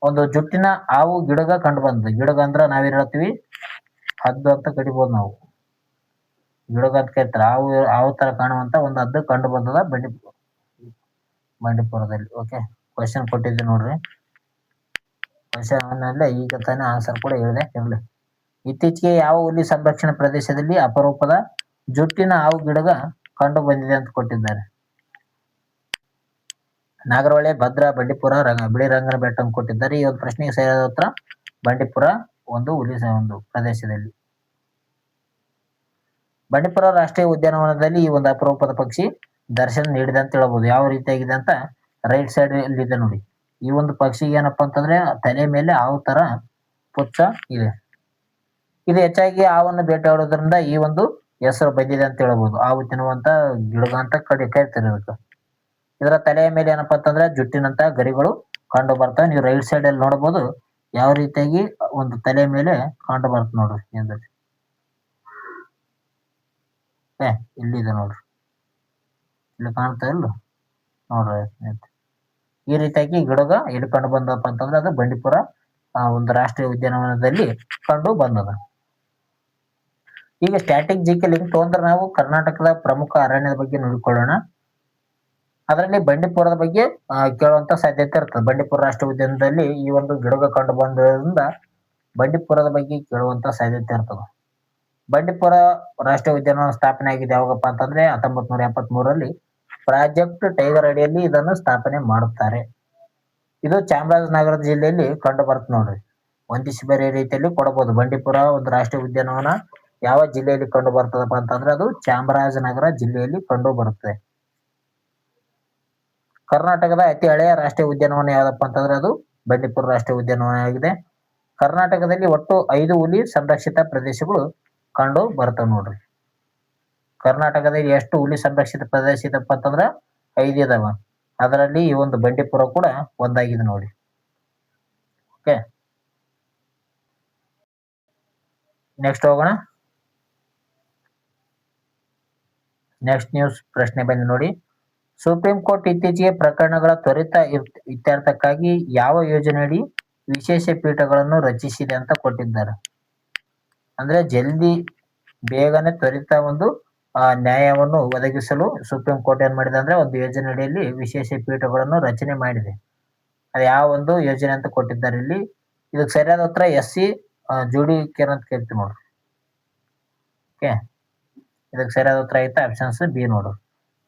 [SPEAKER 1] ಒಂದು ಜುಟ್ಟಿನ ಹಾವು ಗಿಡಗ ಕಂಡು ಬಂದಿದೆ. ಗಿಡಗ ಅಂದ್ರೆ ನಾವೇನ್ ಹೇಳ್ತೀವಿ, ಹದ್ದು ಅಂತ ಕಡಿಬಹುದು ನಾವು. ಗಿಡಗ ಅಂತ ಕರಿತಾರೆ. ಹಾವು ತರ ಕಾಣುವಂತ ಒಂದು ಹದ್ದು ಕಂಡು ಬಂದದ ಬಂಡೀಪುರದಲ್ಲಿ. ಓಕೆ, ಕ್ವಶನ್ ಕೊಟ್ಟಿದ್ದೆ ನೋಡ್ರಿ. ಕ್ವಶನ್ ಅಲ್ಲೇ ಈಗ ತಾನೇ ಆನ್ಸರ್ ಕೂಡ ಹೇಳಿದೆ. ಇರ್ಲಿ. ಇತ್ತೀಚೆಗೆ ಯಾವ ಹುಲಿ ಸಂರಕ್ಷಣಾ ಪ್ರದೇಶದಲ್ಲಿ ಅಪರೂಪದ ಜುಟ್ಟಿನ ಹಾವು ಗಿಡಗ ಕಂಡು ಬಂದಿದೆ ಅಂತ ಕೊಟ್ಟಿದ್ದಾರೆ? ನಾಗರಹೊಳೆ, ಭದ್ರಾ, ಬಂಡೀಪುರ, ಬಿಳಿ ರಂಗನ ಬೆಟ್ಟ ಅಂತ ಕೊಟ್ಟಿದ್ದಾರೆ. ಈ ಒಂದು ಪ್ರಶ್ನೆಗೆ ಸರಿಯಾದ ಉತ್ತರ ಬಂಡೀಪುರ ಒಂದು ಹುಲಿ ಒಂದು ಪ್ರದೇಶದಲ್ಲಿ. ಬಂಡೀಪುರ ರಾಷ್ಟ್ರೀಯ ಉದ್ಯಾನವನದಲ್ಲಿ ಈ ಒಂದು ಅಪರೂಪದ ಪಕ್ಷಿ ದರ್ಶನ ನೀಡಿದೆ ಅಂತ ಹೇಳ್ಬೋದು. ಯಾವ ರೀತಿಯಾಗಿದೆ ಅಂತ ರೈಟ್ ಸೈಡ್ ಅಲ್ಲಿ ಇದೆ ನೋಡಿ. ಈ ಒಂದು ಪಕ್ಷಿಗೆ ಏನಪ್ಪಾ ಅಂತಂದ್ರೆ ತಲೆ ಮೇಲೆ ಹಾವು ತರ ಪುಚ್ಚ ಇದೆ. ಇದು ಹೆಚ್ಚಾಗಿ ಹಾವನ್ನು ಬೇಟೆಯಾಡೋದ್ರಿಂದ ಈ ಒಂದು ಹೆಸರು ಬಂದಿದೆ ಅಂತ ಹೇಳ್ಬೋದು. ಹಾವು ತಿನ್ನುವಂತ ಗಿಡಗ ಅಂತ ಕರಿತಾರೆ ಇದಕ್ಕೆ. ಇದರ ತಲೆಯ ಮೇಲೆ ಏನಪ್ಪಾ ಅಂತಂದ್ರೆ ಜುಟ್ಟಿನಂತ ಗರಿಗಳು ಕಂಡು ಬರ್ತವೆ. ನೀವು ರೈಟ್ ಸೈಡ್ ಅಲ್ಲಿ ನೋಡಬಹುದು ಯಾವ ರೀತಿಯಾಗಿ ಒಂದು ತಲೆ ಮೇಲೆ ಕಂಡು ಬರ್ತದೆ ನೋಡ್ರಿ. ಇಲ್ಲಿದೆ ನೋಡ್ರಿ, ಇಲ್ಲಿ ಕಾಣ್ತಾ ಇಲ್ಲ ನೋಡ್ರಿ. ಈ ರೀತಿಯಾಗಿ ಗಿಡಗ ಎಲ್ಲಿ ಕಂಡು ಬಂದಪ್ಪ ಅಂತಂದ್ರೆ ಅದು ಬಂಡೀಪುರ ಒಂದು ರಾಷ್ಟ್ರೀಯ ಉದ್ಯಾನವನದಲ್ಲಿ ಕಂಡು ಬಂದದ. ಈಗ ಸ್ಟ್ಯಾಟಿಕ್ ಜಿಕೆ ಲಿಂಕ್ ತೊಂದ್ರೆ ನಾವು ಕರ್ನಾಟಕದ ಪ್ರಮುಖ ಅರಣ್ಯದ ಬಗ್ಗೆ ನೋಡಿಕೊಳ್ಳೋಣ. ಅದರಲ್ಲಿ ಬಂಡೀಪುರದ ಬಗ್ಗೆ ಕೇಳುವಂತ ಸಾಧ್ಯತೆ ಇರ್ತದೆ. ಬಂಡೀಪುರ ರಾಷ್ಟ್ರೀಯ ಉದ್ಯಾನದಲ್ಲಿ ಈ ಒಂದು ಗಿಡಗ ಕಂಡು ಬಂದರಿಂದ ಬಂಡೀಪುರದ ಬಗ್ಗೆ ಕೇಳುವಂತ ಸಾಧ್ಯತೆ ಇರ್ತದೆ. ಬಂಡೀಪುರ ರಾಷ್ಟ್ರೀಯ ಉದ್ಯಾನವನ ಸ್ಥಾಪನೆ ಆಗಿದೆ ಯಾವಾಗಪ್ಪ ಅಂತಂದ್ರೆ 1973ರಲ್ಲಿ ಪ್ರಾಜೆಕ್ಟ್ ಟೈಗರ್ ಅಡಿಯಲ್ಲಿ ಇದನ್ನು ಸ್ಥಾಪನೆ ಮಾಡುತ್ತಾರೆ. ಇದು ಚಾಮರಾಜನಗರ ಜಿಲ್ಲೆಯಲ್ಲಿ ಕಂಡು ಬರುತ್ತೆ ನೋಡ್ರಿ. ಒಂದಿಷ್ಟು ಬೇರೆ ರೀತಿಯಲ್ಲಿ ಕೊಡಬಹುದು. ಬಂಡೀಪುರ ಒಂದು ರಾಷ್ಟ್ರೀಯ ಉದ್ಯಾನವನ ಯಾವ ಜಿಲ್ಲೆಯಲ್ಲಿ ಕಂಡು ಬರ್ತದಪ್ಪ ಅಂತಂದ್ರೆ ಅದು ಚಾಮರಾಜನಗರ ಜಿಲ್ಲೆಯಲ್ಲಿ ಕಂಡು ಬರುತ್ತೆ. ಕರ್ನಾಟಕದ ಅತಿ ಹಳೆಯ ರಾಷ್ಟ್ರೀಯ ಉದ್ಯಾನವನ ಯಾವ್ದಪ್ಪ ಅಂತಂದ್ರೆ ಅದು ಬಂಡೀಪುರ ರಾಷ್ಟ್ರೀಯ ಉದ್ಯಾನವನ ಆಗಿದೆ. ಕರ್ನಾಟಕದಲ್ಲಿ ಒಟ್ಟು 5 ಹುಲಿ ಸಂರಕ್ಷಿತ ಪ್ರದೇಶಗಳು ಕಂಡು ಬರ್ತವೆ ನೋಡ್ರಿ. ಕರ್ನಾಟಕದಲ್ಲಿ ಎಷ್ಟು ಹುಲಿ ಸಂರಕ್ಷಿತ ಪ್ರದೇಶ ಇದಪ್ಪ ಅಂತಂದ್ರೆ 5 ಇದಾವ. ಅದರಲ್ಲಿ ಈ ಒಂದು ಬಂಡೀಪುರ ಕೂಡ ಒಂದಾಗಿದೆ ನೋಡಿ. ಓಕೆ, ನೆಕ್ಸ್ಟ್ ಹೋಗೋಣ. ನೆಕ್ಸ್ಟ್ ನ್ಯೂಸ್ ಪ್ರಶ್ನೆ ಬಂದು ನೋಡಿ. ಸುಪ್ರೀಂ ಕೋರ್ಟ್ ಇತ್ತೀಚೆಗೆ ಪ್ರಕರಣಗಳ ತ್ವರಿತ ಇತ್ಯರ್ಥಕ್ಕಾಗಿ ಯಾವ ಯೋಜನೆಯಡಿ ವಿಶೇಷ ಪೀಠಗಳನ್ನು ರಚಿಸಿದೆ ಅಂತ ಕೊಟ್ಟಿದ್ದಾರೆ? ಅಂದ್ರೆ ಜಲ್ದಿ ಬೇಗನೆ ತ್ವರಿತ ಒಂದು ನ್ಯಾಯವನ್ನು ಒದಗಿಸಲು ಸುಪ್ರೀಂ ಕೋರ್ಟ್ ಏನ್ ಮಾಡಿದೆ ಅಂದ್ರೆ ಒಂದು ಯೋಜನೆ ಅಡಿಯಲ್ಲಿ ವಿಶೇಷ ಪೀಠಗಳನ್ನು ರಚನೆ ಮಾಡಿದೆ. ಅದು ಯಾವ ಒಂದು ಯೋಜನೆ ಅಂತ ಕೊಟ್ಟಿದ್ದಾರೆ ಇಲ್ಲಿ. ಇದಕ್ಕೆ ಸರಿಯಾದ ಉತ್ತರ SC ಜುಡಿಷಿಯರಿ ಅಂತ ಕೇಳ್ತೀವಿ ನೋಡ್ರಿ. ಓಕೆ, ಇದಕ್ಕೆ ಸರಿಯಾದ ಉತ್ತರ ಆಯ್ತಾ ಆಪ್ಷನ್ಸ್ ಬಿ ನೋಡು.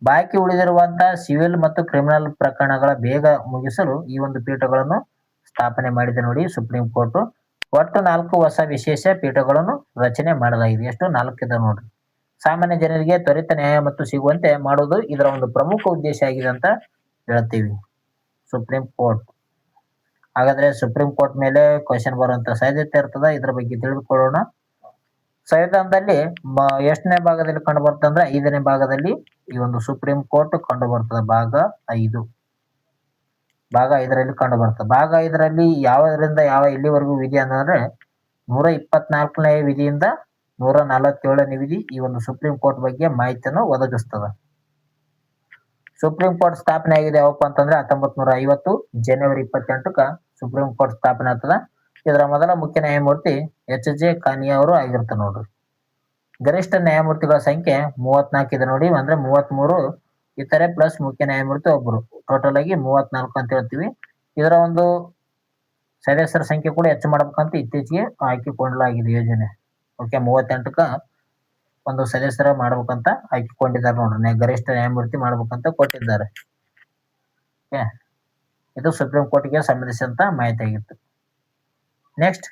[SPEAKER 1] ಬಾಕಿ ಉಳಿದಿರುವಂತಹ ಸಿವಿಲ್ ಮತ್ತು ಕ್ರಿಮಿನಲ್ ಪ್ರಕರಣಗಳ ಬೇಗ ಮುಗಿಸಲು ಈ ಒಂದು ಪೀಠಗಳನ್ನು ಸ್ಥಾಪನೆ ಮಾಡಿದೆ ನೋಡಿ ಸುಪ್ರೀಂ ಕೋರ್ಟ್. ಒಟ್ಟು 4 ಹೊಸ ವಿಶೇಷ ಪೀಠಗಳನ್ನು ರಚನೆ ಮಾಡಲಾಗಿದೆ. ಎಷ್ಟು? 4 ಇದೆ ನೋಡ್ರಿ. ಸಾಮಾನ್ಯ ಜನರಿಗೆ ತ್ವರಿತ ನ್ಯಾಯ ಮತ್ತು ಸಿಗುವಂತೆ ಮಾಡುವುದು ಇದರ ಒಂದು ಪ್ರಮುಖ ಉದ್ದೇಶ ಆಗಿದೆ ಅಂತ ಹೇಳ್ತೀವಿ ಸುಪ್ರೀಂ ಕೋರ್ಟ್. ಹಾಗಾದ್ರೆ ಸುಪ್ರೀಂ ಕೋರ್ಟ್ ಮೇಲೆ ಕ್ವಶನ್ ಬರುವಂತ ಸಾಧ್ಯತೆ ಇರ್ತದ. ಇದ್ರ ಬಗ್ಗೆ ತಿಳಿದುಕೊಳ್ಳೋಣ. ಸಂವಿಧಾನದಲ್ಲಿ ಎಷ್ಟನೇ ಭಾಗದಲ್ಲಿ ಕಂಡು ಬರ್ತದೆ ಅಂದ್ರೆ 5ನೇ ಭಾಗದಲ್ಲಿ ಈ ಒಂದು ಸುಪ್ರೀಂ ಕೋರ್ಟ್ ಕಂಡು ಬರ್ತದೆ. ಭಾಗ 5 ಕಂಡು ಬರ್ತದೆ. ಭಾಗ 5ರಲ್ಲಿ ಯಾವದರಿಂದ ಯಾವ ಎಲ್ಲಿವರೆಗೂ ವಿಧಿ ಅಂದ್ರೆ 124ನೇ ವಿಧಿಯಿಂದ 147ನೇ ವಿಧಿ ಈ ಒಂದು ಸುಪ್ರೀಂ ಕೋರ್ಟ್ ಬಗ್ಗೆ ಮಾಹಿತಿಯನ್ನು ಒದಗಿಸ್ತದೆ. ಸುಪ್ರೀಂ ಕೋರ್ಟ್ ಸ್ಥಾಪನೆ ಆಗಿದೆ ಯಾವಪ್ಪ ಅಂತಂದ್ರೆ 1950 ಜನವರಿ 28ಕ್ಕ ಸುಪ್ರೀಂ ಕೋರ್ಟ್ ಸ್ಥಾಪನೆ ಆಗ್ತದ. ಇದರ ಮೊದಲ ಮುಖ್ಯ ನ್ಯಾಯಮೂರ್ತಿ HJ ಕಾನಿಯಾ ಅವರು ಆಗಿರ್ತಾರೆ ನೋಡ್ರಿ. ಗರಿಷ್ಠ ನ್ಯಾಯಮೂರ್ತಿಗಳ ಸಂಖ್ಯೆ 34 ಇದೆ ನೋಡಿ. ಅಂದ್ರೆ 33 ಇತರೆ ಪ್ಲಸ್ ಮುಖ್ಯ ನ್ಯಾಯಮೂರ್ತಿ ಒಬ್ಬರು, ಟೋಟಲ್ ಆಗಿ 34 ಅಂತ ಹೇಳ್ತೀವಿ. ಇದರ ಒಂದು ಸದಸ್ಯರ ಸಂಖ್ಯೆ ಕೂಡ ಹೆಚ್ಚು ಮಾಡ್ಬೇಕಂತ ಇತ್ತೀಚೆಗೆ ಹಾಕಿಕೊಳ್ಳಲಾಗಿದೆ ಯೋಜನೆ. ಓಕೆ, 38ಕ್ಕ ಒಂದು ಸದಸ್ಯರ ಮಾಡ್ಬೇಕಂತ ಹಾಕಿಕೊಂಡಿದ್ದಾರೆ ನೋಡ್ರಿ. ಗರಿಷ್ಠ ನ್ಯಾಯಮೂರ್ತಿ ಮಾಡ್ಬೇಕಂತ ಕೊಟ್ಟಿದ್ದಾರೆ. ಓಕೆ, ಇದು ಸುಪ್ರೀಂ ಕೋರ್ಟ್ಗೆ ಸಂಬಂಧಿಸಿದಂತ ಮಾಹಿತಿ ಆಗಿತ್ತು. ನೆಕ್ಸ್ಟ್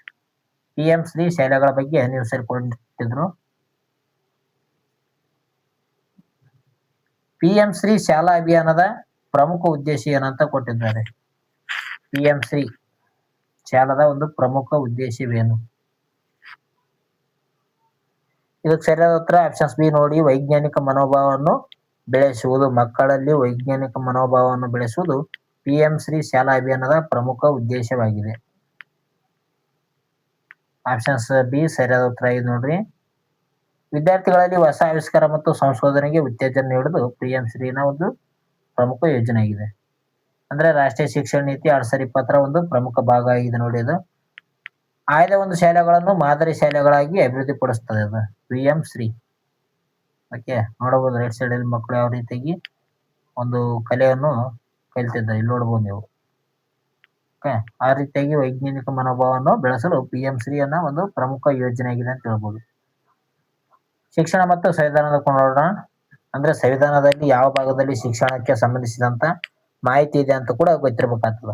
[SPEAKER 1] PM ಶ್ರೀ ಶಾಲೆಗಳ ಬಗ್ಗೆ ನೀವು ಸೇರ್ಕೊಂಡಿದ್ರು. PM ಶ್ರೀ ಶಾಲಾ ಅಭಿಯಾನದ ಪ್ರಮುಖ ಉದ್ದೇಶ ಏನಂತ ಕೊಟ್ಟಿದ್ದಾರೆ? PM ಶ್ರೀ ಶಾಲಾದ ಒಂದು ಪ್ರಮುಖ ಉದ್ದೇಶವೇನು? ಇದಕ್ಕೆ ಸರಿಯಾದ ಉತ್ತರ ಆಪ್ಷನ್ಸ್ ಬಿ ನೋಡಿ. ವೈಜ್ಞಾನಿಕ ಮನೋಭಾವವನ್ನು ಬೆಳೆಸುವುದು. ಮಕ್ಕಳಲ್ಲಿ ವೈಜ್ಞಾನಿಕ ಮನೋಭಾವವನ್ನು ಬೆಳೆಸುವುದು PM ಶ್ರೀ ಶಾಲಾ ಅಭಿಯಾನದ ಪ್ರಮುಖ ಉದ್ದೇಶವಾಗಿದೆ. ಆಪ್ಷನ್ಸ್ ಬಿ ಸರಿಯಾದ ಉತ್ತರ ಆಗಿದೆ ನೋಡ್ರಿ. ವಿದ್ಯಾರ್ಥಿಗಳಲ್ಲಿ ಹೊಸ ಆವಿಷ್ಕಾರ ಮತ್ತು ಸಂಶೋಧನೆಗೆ ಉತ್ತೇಜನ ನೀಡುವುದು PM ಶ್ರೀನ ಒಂದು ಪ್ರಮುಖ ಯೋಜನೆ ಆಗಿದೆ. ಅಂದ್ರೆ ರಾಷ್ಟ್ರೀಯ ಶಿಕ್ಷಣ ನೀತಿ 2020 ಒಂದು ಪ್ರಮುಖ ಭಾಗ ಆಗಿದೆ ನೋಡಿ. ಅದು ಆಯ್ದ ಒಂದು ಶಾಲೆಗಳನ್ನು ಮಾದರಿ ಶಾಲೆಗಳಾಗಿ ಅಭಿವೃದ್ಧಿ ಪಡಿಸ್ತದೆ ಅದು PM ಶ್ರೀ. ಓಕೆ, ನೋಡಬಹುದು ರೈಟ್ ಸೈಡ್ ಅಲ್ಲಿ ಮಕ್ಕಳು ಯಾವ ರೀತಿಯಾಗಿ ಒಂದು ಕಲೆಯನ್ನು ಕಲಿತಿದ್ದಾರೆ, ಇಲ್ಲಿ ನೋಡಬಹುದು ನೀವು. ಓಕೆ, ಆ ರೀತಿಯಾಗಿ ವೈಜ್ಞಾನಿಕ ಮನೋಭಾವವನ್ನು ಬೆಳೆಸಲು PM ಶ್ರೀ ಅನ್ನೋ ಒಂದು ಪ್ರಮುಖ ಯೋಜನೆ ಆಗಿದೆ ಅಂತ ಹೇಳ್ಬೋದು. ಶಿಕ್ಷಣ ಮತ್ತು ಸಂವಿಧಾನದ ನೋಡೋಣ. ಅಂದ್ರೆ ಸಂವಿಧಾನದಲ್ಲಿ ಯಾವ ಭಾಗದಲ್ಲಿ ಶಿಕ್ಷಣಕ್ಕೆ ಸಂಬಂಧಿಸಿದಂತ ಮಾಹಿತಿ ಇದೆ ಅಂತ ಕೂಡ ಗೊತ್ತಿರಬೇಕಾಗ್ತದ.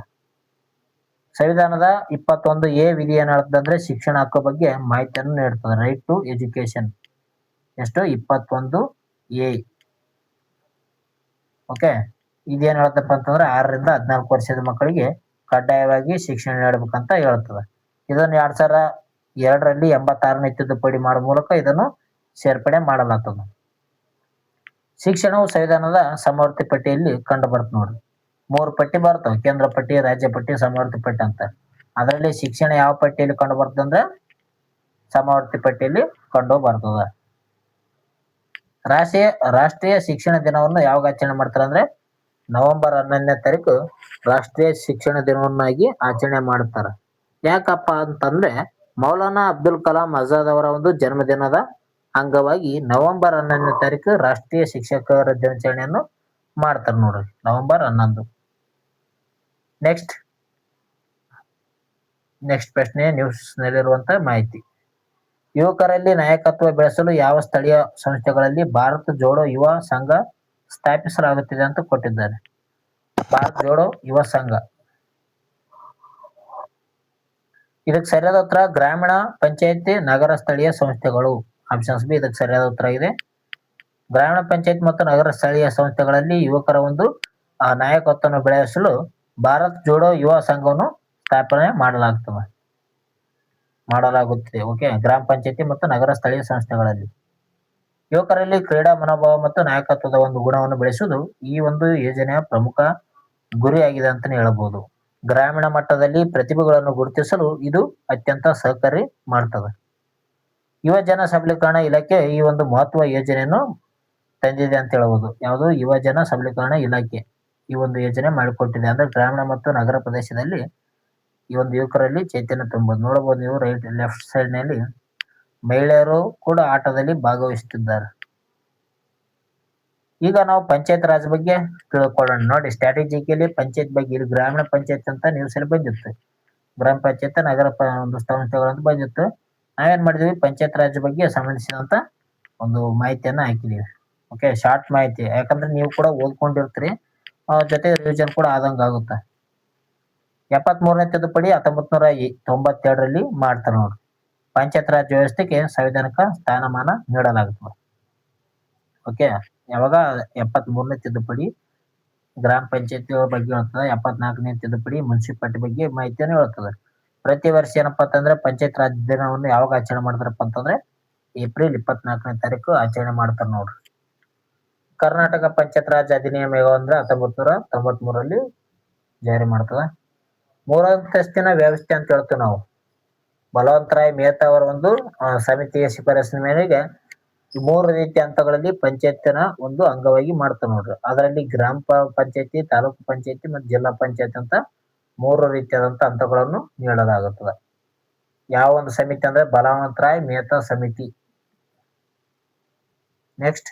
[SPEAKER 1] ಸಂವಿಧಾನದ 21A ವಿಧಿ ಏನ್ ಹೇಳ್ತದಂದ್ರೆ ಶಿಕ್ಷಣ ಹಕ್ಕು ಬಗ್ಗೆ ಮಾಹಿತಿಯನ್ನು ನೀಡ್ತದೆ. Right to education. ಎಷ್ಟು? 21A. ಓಕೆ, ಇದೇನ್ ಹೇಳ್ತಪ್ಪ ಅಂತಂದ್ರೆ 6ರಿಂದ 14 ವರ್ಷದ ಮಕ್ಕಳಿಗೆ ಕಡ್ಡಾಯವಾಗಿ ಶಿಕ್ಷಣ ನೀಡಬೇಕಂತ ಹೇಳ್ತದೆ. ಇದನ್ನು 2002ರಲ್ಲಿ 86ನೇ ತಿದ್ದುಪಡಿ ಮಾಡುವ ಮೂಲಕ ಇದನ್ನು ಸೇರ್ಪಡೆ ಮಾಡಲಾಗ್ತದೆ. ಶಿಕ್ಷಣವು ಸಂವಿಧಾನದ ಸಮವರ್ತಿ ಪಟ್ಟಿಯಲ್ಲಿ ಕಂಡು ಬರುತ್ತೆ ನೋಡ್ರಿ. 3 ಪಟ್ಟಿ ಬರ್ತವೆ: ಕೇಂದ್ರ ಪಟ್ಟಿ, ರಾಜ್ಯ ಪಟ್ಟಿ, ಸಮವರ್ತಿ ಪಟ್ಟಿ ಅಂತ. ಅದರಲ್ಲಿ ಶಿಕ್ಷಣ ಯಾವ ಪಟ್ಟಿಯಲ್ಲಿ ಕಂಡು ಬರ್ತದೆ ಅಂದ್ರೆ ಸಮವರ್ತಿ ಪಟ್ಟಿಯಲ್ಲಿ ಕಂಡು ಬರ್ತದೆ. ರಾಷ್ಟ್ರೀಯ ಶಿಕ್ಷಣ ದಿನವನ್ನು ಯಾವಾಗ ಆಚರಣೆ ಮಾಡ್ತಾರೆ ಅಂದ್ರೆ ನವೆಂಬರ್ 11ನೇ ತಾರೀಕು ರಾಷ್ಟ್ರೀಯ ಶಿಕ್ಷಣ ದಿನವನ್ನಾಗಿ ಆಚರಣೆ ಮಾಡುತ್ತಾರೆ. ಯಾಕಪ್ಪ ಅಂತಂದ್ರೆ ಮೌಲಾನಾ ಅಬ್ದುಲ್ ಕಲಾಂ ಆಜಾದ್ ಅವರ ಒಂದು ಜನ್ಮದಿನದ ಅಂಗವಾಗಿ ನವೆಂಬರ್ 11ನೇ ತಾರೀಕು ರಾಷ್ಟ್ರೀಯ ಶಿಕ್ಷಕರ ದಿನಾಚರಣೆಯನ್ನು ಮಾಡ್ತಾರೆ ನೋಡ್ರಿ, ನವೆಂಬರ್ 11. ನೆಕ್ಸ್ಟ್ ಪ್ರಶ್ನೆ ನ್ಯೂಸ್ ನಲ್ಲಿರುವಂತ ಮಾಹಿತಿ. ಯುವಕರಲ್ಲಿ ನಾಯಕತ್ವ ಬೆಳೆಸಲು ಯಾವ ಸ್ಥಳೀಯ ಸಂಸ್ಥೆಗಳಲ್ಲಿ ಭಾರತ್ ಜೋಡೋ ಯುವ ಸಂಘ ಸ್ಥಾಪಿಸಲಾಗುತ್ತಿದೆ ಅಂತ ಕೊಟ್ಟಿದ್ದಾರೆ. ಭಾರತ್ ಜೋಡೋ ಯುವ ಸಂಘ. ಇದಕ್ಕೆ ಸರಿಯಾದ ಉತ್ತರ ಗ್ರಾಮೀಣ ಪಂಚಾಯತಿ ನಗರ ಸ್ಥಳೀಯ ಸಂಸ್ಥೆಗಳು. ಆಪ್ಷನ್ಸ್ ಬಿ ಇದಕ್ಕೆ ಸರಿಯಾದ ಉತ್ತರ ಇದೆ. ಗ್ರಾಮೀಣ ಪಂಚಾಯತ್ ಮತ್ತು ನಗರ ಸ್ಥಳೀಯ ಸಂಸ್ಥೆಗಳಲ್ಲಿ ಯುವಕರ ಒಂದು ನಾಯಕತ್ವವನ್ನು ಬೆಳೆಸಲು ಭಾರತ್ ಜೋಡೋ ಯುವ ಸಂಘವನ್ನು ಸ್ಥಾಪನೆ ಮಾಡಲಾಗುತ್ತಿದೆ. ಓಕೆ, ಗ್ರಾಮ ಪಂಚಾಯತಿ ಮತ್ತು ನಗರ ಸ್ಥಳೀಯ ಸಂಸ್ಥೆಗಳಲ್ಲಿ ಯುವಕರಲ್ಲಿ ಕ್ರೀಡಾ ಮನೋಭಾವ ಮತ್ತು ನಾಯಕತ್ವದ ಒಂದು ಗುಣವನ್ನು ಬೆಳೆಸುವುದು ಈ ಒಂದು ಯೋಜನೆಯ ಪ್ರಮುಖ ಗುರಿಯಾಗಿದೆ ಅಂತಾನೆ ಹೇಳಬಹುದು. ಗ್ರಾಮೀಣ ಮಟ್ಟದಲ್ಲಿ ಪ್ರತಿಭೆಗಳನ್ನು ಗುರುತಿಸಲು ಇದು ಅತ್ಯಂತ ಸಹಕಾರಿ ಮಾಡ್ತದೆ. ಯುವ ಜನ ಸಬಲೀಕರಣ ಇಲಾಖೆ ಈ ಒಂದು ಮಹತ್ವ ಯೋಜನೆಯನ್ನು ತಂದಿದೆ ಅಂತ ಹೇಳಬಹುದು. ಯಾವುದು? ಯುವ ಜನ ಸಬಲೀಕರಣ ಇಲಾಖೆ ಈ ಒಂದು ಯೋಜನೆ ಮಾಡಿಕೊಟ್ಟಿದೆ. ಅಂದ್ರೆ ಗ್ರಾಮೀಣ ಮತ್ತು ನಗರ ಪ್ರದೇಶದಲ್ಲಿ ಈ ಒಂದು ಯುವಕರಲ್ಲಿ ಚೈತನ್ಯ ತುಂಬಬಹುದು. ನೋಡಬಹುದು ನೀವು ಲೆಫ್ಟ್ ಸೈಡ್ ನಲ್ಲಿ ಮಹಿಳೆಯರು ಕೂಡ ಆಟದಲ್ಲಿ ಭಾಗವಹಿಸುತ್ತಿದ್ದಾರೆ. ಈಗ ನಾವು ಪಂಚಾಯತ್ ರಾಜ್ ಬಗ್ಗೆ ತಿಳ್ಕೊಳ್ಳೋಣ. ನೋಡಿ, ಸ್ಟ್ರಾಟಜಿಕಲಿ ಪಂಚಾಯತ್ ಬಗ್ಗೆ ಇಲ್ಲಿ ಗ್ರಾಮೀಣ ಪಂಚಾಯತ್ ಅಂತ ನ್ಯೂಸ್ ಅಲ್ಲಿ ಬಂದಿತ್ತು, ಗ್ರಾಮ ಪಂಚಾಯತ್ ನಗರ ಒಂದು ಸಂಸ್ಥೆಗಳಂತ ಬಂದಿತ್ತು. ನಾವೇನ್ ಮಾಡಿದ್ವಿ, ಪಂಚಾಯತ್ ರಾಜ್ ಬಗ್ಗೆ ಸಂಬಂಧಿಸಿದಂತ ಒಂದು ಮಾಹಿತಿಯನ್ನ ಹಾಕಿದೀವಿ. ಓಕೆ, ಶಾರ್ಟ್ ಮಾಹಿತಿ, ಯಾಕಂದ್ರೆ ನೀವು ಕೂಡ ಓದ್ಕೊಂಡಿರ್ತೀರಿ, ಜೊತೆ ರಿವಿಷನ್ ಕೂಡ ಆದಂಗ ಆಗುತ್ತೆ. 73ನೇ ತಿದ್ದುಪಡಿ 1992ರಲ್ಲಿ ಮಾಡ್ತಾರೆ ನೋಡಿ. ಪಂಚಾಯತ್ ರಾಜ್ ವ್ಯವಸ್ಥೆಗೆ ಸಂವಿಧಾನಿಕ ಸ್ಥಾನಮಾನ ನೀಡಲಾಗುತ್ತದೆ. ಓಕೆ, ಯಾವಾಗ 73ನೇ ತಿದ್ದುಪಡಿ ಗ್ರಾಮ ಪಂಚಾಯತಿ ಬಗ್ಗೆ ಹೇಳ್ತದೆ, 74ನೇ ತಿದ್ದುಪಡಿ ಮುನ್ಸಿಪಾಲಿಟಿ ಬಗ್ಗೆ ಮಾಹಿತಿಯನ್ನು ಹೇಳ್ತದೆ. ಪ್ರತಿ ವರ್ಷ ಏನಪ್ಪಾ ಅಂತಂದ್ರೆ ಪಂಚಾಯತ್ ರಾಜ್ ದಿನವನ್ನು ಯಾವಾಗ ಆಚರಣೆ ಮಾಡ್ತಾರಪ್ಪ ಅಂತಂದ್ರೆ ಏಪ್ರಿಲ್ 24ನೇ ತಾರೀಕು ಆಚರಣೆ ಮಾಡ್ತಾರೆ ನೋಡ್ರಿ. ಕರ್ನಾಟಕ ಪಂಚಾಯತ್ ರಾಜ್ ಅಧಿನಿಯಮ ಅಂದ್ರೆ 1993ರಲ್ಲಿ ಜಾರಿ ಮಾಡ್ತದ. 3 ಅಂತಸ್ತಿನ ವ್ಯವಸ್ಥೆ ಅಂತ ಹೇಳ್ತೀವಿ ನಾವು. ಬಲವಂತರಾಯ್ ಮೆಹ್ತಾ ಅವರ ಒಂದು ಸಮಿತಿಯ ಶಿಫಾರಸಿನ ಮೇರೆಗೆ 3 ರೀತಿಯ ಹಂತಗಳಲ್ಲಿ ಪಂಚಾಯತಿನ ಒಂದು ಅಂಗವಾಗಿ ಮಾಡ್ತಾರೆ ನೋಡ್ರಿ. ಅದರಲ್ಲಿ ಗ್ರಾಮ ಪಂಚಾಯತಿ, ತಾಲೂಕು ಪಂಚಾಯತಿ ಮತ್ತು ಜಿಲ್ಲಾ ಪಂಚಾಯತಿ ಅಂತ 3 ರೀತಿಯಾದಂತ ಹಂತಗಳನ್ನು ನೀಡಲಾಗುತ್ತದೆ. ಯಾವ ಒಂದು ಸಮಿತಿ ಅಂದ್ರೆ ಬಲವಂತರಾಯ್ ಮೆಹ್ತಾ ಸಮಿತಿ. ನೆಕ್ಸ್ಟ್,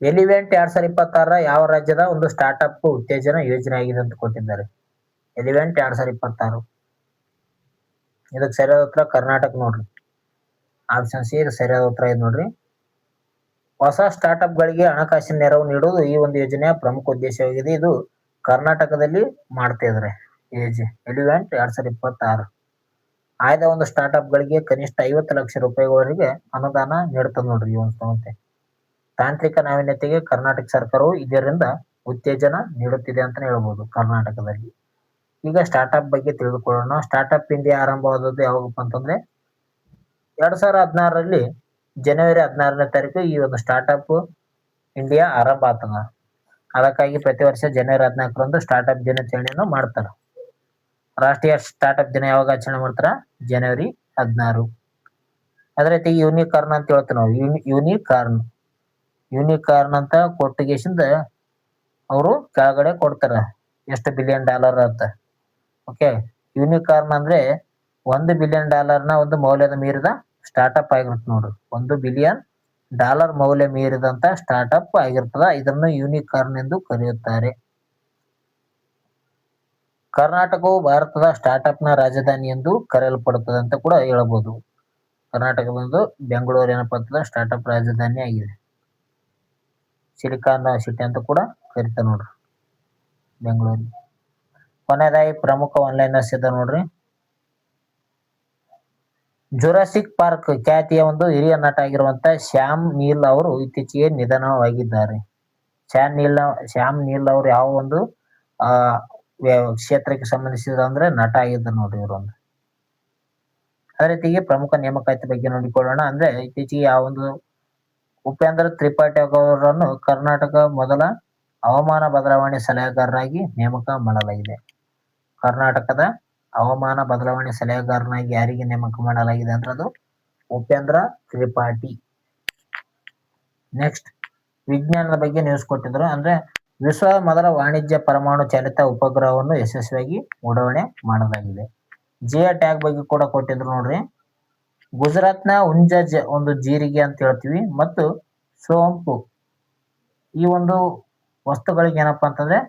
[SPEAKER 1] ಎಲಿವೆಂಟ್ 2026 ಯಾವ ರಾಜ್ಯದ ಒಂದು ಸ್ಟಾರ್ಟ್ಅಪ್ ಉತ್ತೇಜನ ಯೋಜನೆ ಆಗಿದೆ ಅಂತ ಕೊಟ್ಟಿದ್ದಾರೆ. ಎಲಿವೆಂಟ್ 2026 ಇದಕ್ಕೆ ಸರಿಯಾದ ಉತ್ತರ ಕರ್ನಾಟಕ ನೋಡ್ರಿ. ಆಪ್ಷನ್ ಸಿ ಸರಿಯಾದ ಉತ್ತರ ಇದೆ ನೋಡ್ರಿ. ಹೊಸ ಸ್ಟಾರ್ಟ್ಅಪ್ ಗಳಿಗೆ ಹಣಕಾಸಿನ ನೆರವು ನೀಡುವುದು ಈ ಒಂದು ಯೋಜನೆಯ ಪ್ರಮುಖ ಉದ್ದೇಶವಾಗಿದೆ. ಇದು ಕರ್ನಾಟಕದಲ್ಲಿ ಮಾಡ್ತಾ ಇದ್ದಾರೆ. ಎಲಿವೆಂಟ್ 2026 ಆಯ್ದ ಒಂದು ಸ್ಟಾರ್ಟ್ಅಪ್ ಗಳಿಗೆ ಕನಿಷ್ಠ 50 ಲಕ್ಷ ರೂಪಾಯಿವರೆಗೆ ಅನುದಾನ ನೀಡುತ್ತದೆ ನೋಡ್ರಿ ಈ ಒಂದು ಸಂಸ್ಥೆ. ತಾಂತ್ರಿಕ ನಾವೀನ್ಯತೆಗೆ ಕರ್ನಾಟಕ ಸರ್ಕಾರವು ಇದರಿಂದ ಉತ್ತೇಜನ ನೀಡುತ್ತಿದೆ ಅಂತಾನೆ ಹೇಳ್ಬೋದು ಕರ್ನಾಟಕದಲ್ಲಿ. ಈಗ ಸ್ಟಾರ್ಟ್ಅಪ್ ಬಗ್ಗೆ ತಿಳಿದುಕೊಳ್ಳೋಣ. ಸ್ಟಾರ್ಟ್ಅಪ್ ಇಂಡಿಯಾ ಆರಂಭವಾದದ್ದು ಯಾವಾಗಪ್ಪ ಅಂತಂದ್ರೆ 2016ರಲ್ಲಿ ಜನವರಿ 16ನೇ ತಾರೀಕು ಈ ಒಂದು ಸ್ಟಾರ್ಟ್ಅಪ್ ಇಂಡಿಯಾ ಆರಂಭ ಆಗ್ತದ. ಅದಕ್ಕಾಗಿ ಪ್ರತಿ ವರ್ಷ ಜನವರಿ 14ರಂದು ಸ್ಟಾರ್ಟ್ಅಪ್ ದಿನಾಚರಣೆಯನ್ನು ಮಾಡ್ತಾರ. ರಾಷ್ಟ್ರೀಯ ಸ್ಟಾರ್ಟ್ಅಪ್ ದಿನ ಯಾವಾಗ ಆಚರಣೆ ಮಾಡ್ತಾರ? ಜನವರಿ 16. ಅದೇ ರೀತಿ ಯೂನಿಕಾರ್ನ್ ಅಂತ ಹೇಳ್ತೀವಿ ನಾವು. ಯೂನಿಕಾರ್ನ್ ಅಂತ ಕೊಟ್ಟಿಗೆಸಿಂದ ಅವರು ಕೆಳಗಡೆ ಕೊಡ್ತಾರ ಎಷ್ಟು $1 ಬಿಲಿಯನ್ ಅಂತ. ಓಕೆ, ಯೂನಿಕಾರ್ನ್ ಅಂದ್ರೆ $1 ಬಿಲಿಯನ್ ಒಂದು ಮೌಲ್ಯದ ಮೀರಿದ ಸ್ಟಾರ್ಟ್ಅಪ್ ಆಗಿರುತ್ತೆ ನೋಡ್ರಿ. $1 ಬಿಲಿಯನ್ ಮೌಲ್ಯ ಮೀರಿದಂತ ಸ್ಟಾರ್ಟ್ಅಪ್ ಆಗಿರ್ತದ. ಇದನ್ನು ಯೂನಿಕಾರ್ನ್ ಎಂದು ಕರೆಯುತ್ತಾರೆ. ಕರ್ನಾಟಕವು ಭಾರತದ ಸ್ಟಾರ್ಟ್ಅಪ್ ನ ರಾಜಧಾನಿ ಎಂದು ಕರೆಯಲ್ಪಡುತ್ತದೆ ಅಂತ ಕೂಡ ಹೇಳಬಹುದು. ಕರ್ನಾಟಕದೊಂದು ಬೆಂಗಳೂರು ಏನಪ್ಪಾ ಅಂತಂದ್ರೆ ಸ್ಟಾರ್ಟ್ಅಪ್ ರಾಜಧಾನಿ ಆಗಿದೆ. ಸಿಲಿಕಾನ್ ಸಿಟಿ ಅಂತ ಕೂಡ ಕರಿತಾರೆ ನೋಡ್ರಿ ಬೆಂಗಳೂರು. ಕೊನೆಯದಾಗಿ ಪ್ರಮುಖ ಆನ್ಲೈನ್ ಇದೆ ನೋಡ್ರಿ. ಜುರಾಸಿಕ್ ಪಾರ್ಕ್ ಖ್ಯಾತಿಯ ಒಂದು ಹಿರಿಯ ನಟ ಆಗಿರುವಂತಹ ಶ್ಯಾಮ್ ನೀಲ್ ಅವರು ಇತ್ತೀಚೆಗೆ ನಿಧನವಾಗಿದ್ದಾರೆ. ಶ್ಯಾಮ್ ನೀಲ್ ಅವರು ಯಾವ ಒಂದು ಆ ಕ್ಷೇತ್ರಕ್ಕೆ ಸಂಬಂಧಿಸಿದ ಅಂದ್ರೆ ನಟ ಆಗಿದ್ದಾರೆ ನೋಡ್ರಿ ಇವರೊಂದು. ಅದೇ ರೀತಿಗೆ ಪ್ರಮುಖ ನೇಮಕಾತಿ ಬಗ್ಗೆ ನೋಡಿಕೊಳ್ಳೋಣ. ಅಂದ್ರೆ ಇತ್ತೀಚೆಗೆ ಆ ಒಂದು ಉಪೇಂದ್ರ ತ್ರಿಪಾಠಿ ಅವರನ್ನು ಕರ್ನಾಟಕ ಮೊದಲ ಹವಾಮಾನ ಬದಲಾವಣೆ ಸಲಹೆಗಾರರಾಗಿ ನೇಮಕ ಮಾಡಲಾಗಿದೆ. ಕರ್ನಾಟಕದ ಹವಾಮಾನ ಬದಲಾವಣೆ ಸಲಹೆಗಾರನಾಗಿ ಯಾರಿಗೆ ನೇಮಕ ಮಾಡಲಾಗಿದೆ ಅಂದ್ರೆ ಅದು ಉಪೇಂದ್ರ ತ್ರಿಪಾಠಿ. ನೆಕ್ಸ್ಟ್ ವಿಜ್ಞಾನದ ಬಗ್ಗೆ ನ್ಯೂಸ್ ಕೊಟ್ಟಿದ್ರು. ಅಂದ್ರೆ ವಿಶ್ವದ ಮೊದಲ ವಾಣಿಜ್ಯ ಪರಮಾಣು ಚಾಲಿತ ಉಪಗ್ರಹವನ್ನು ಯಶಸ್ವಿಯಾಗಿ ಉಡಾವಣೆ ಮಾಡಲಾಗಿದೆ. ಜಿಐ ಟ್ಯಾಗ್ ಬಗ್ಗೆ ಕೂಡ ಕೊಟ್ಟಿದ್ರು ನೋಡ್ರಿ. ಗುಜರಾತ್ನ ಹುಂಜ ಒಂದು ಜೀರಿಗೆ ಅಂತ ಹೇಳ್ತೀವಿ ಮತ್ತು ಸೋಂಪು ಈ ಒಂದು ವಸ್ತುಗಳಿಗೆ ಏನಪ್ಪಾ ಅಂತಂದ್ರೆ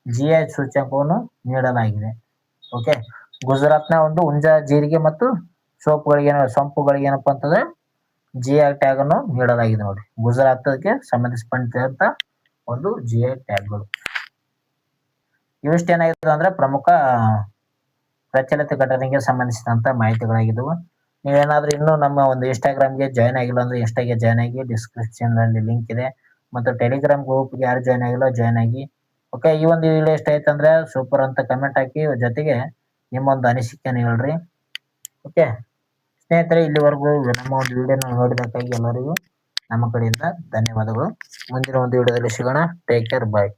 [SPEAKER 1] ಜಿಐ ಸೂಚ್ಯಂಕವನ್ನು ನೀಡಲಾಗಿದೆ. ಓಕೆ, ಗುಜರಾತ್ನ ಒಂದು ಹುಂಜ ಜೀರಿಗೆ ಮತ್ತು ಸೊಂಪುಗಳಿಗೆ ಏನಪ್ಪಾ ಅಂತಂದ್ರೆ ಜಿಐ ಟ್ಯಾಗ್ ಅನ್ನು ನೀಡಲಾಗಿದೆ ನೋಡಿ. ಗುಜರಾತ್ಗೆ ಸಂಬಂಧಿಸಿದಂತ ಒಂದು ಜಿಐ ಟ್ಯಾಗ್ಗಳು. ಇವಿಷ್ಟೇನಾಗಿದೆ ಅಂದ್ರೆ ಪ್ರಮುಖ ಪ್ರಚಲಿತ ಘಟನೆಗೆ ಸಂಬಂಧಿಸಿದಂತ ಮಾಹಿತಿಗಳಾಗಿದ್ದವು. ನೀವೇನಾದ್ರೂ ಇನ್ನೂ ನಮ್ಮ ಒಂದು ಇನ್ಸ್ಟಾಗ್ರಾಮ್ಗೆ ಜಾಯ್ನ್ ಆಗಿಲ್ಲ ಅಂದ್ರೆ ಇನ್ಸ್ಟಾಗೆ ಜಾಯ್ನ್ ಆಗಿ, ಡಿಸ್ಕ್ರಿಪ್ಷನ್ ನಲ್ಲಿ ಲಿಂಕ್ ಇದೆ. ಮತ್ತು ಟೆಲಿಗ್ರಾಮ್ ಗ್ರೂಪ್ಗೆ ಯಾರು ಜಾಯ್ನ್ ಆಗಿಲ್ಲ ಜಾಯ್ನ್ ಆಗಿ. ಓಕೆ, ಈ ಒಂದು ವಿಡಿಯೋ ಇಷ್ಟ ಆಯ್ತು ಅಂದ್ರೆ ಸೂಪರ್ ಅಂತ ಕಮೆಂಟ್ ಹಾಕಿ, ಜೊತೆಗೆ ನಿಮ್ಮ ಒಂದು ಅನಿಸಿಕೆಯನ್ನು ಹೇಳ್ರಿ. ಓಕೆ ಸ್ನೇಹಿತರೆ, ಇಲ್ಲಿವರೆಗೂ ನಮ್ಮ ಒಂದು ವಿಡಿಯೋನ ನೋಡಿದಕ್ಕಾಗಿ ಎಲ್ಲರಿಗೂ ನಮ್ಮ ಕಡೆಯಿಂದ ಧನ್ಯವಾದಗಳು. ಮುಂದಿನ ಒಂದು ವಿಡಿಯೋದಲ್ಲಿ ಸಿಗೋಣ. ಟೇಕ್ ಕೇರ್, ಬಾಯ್.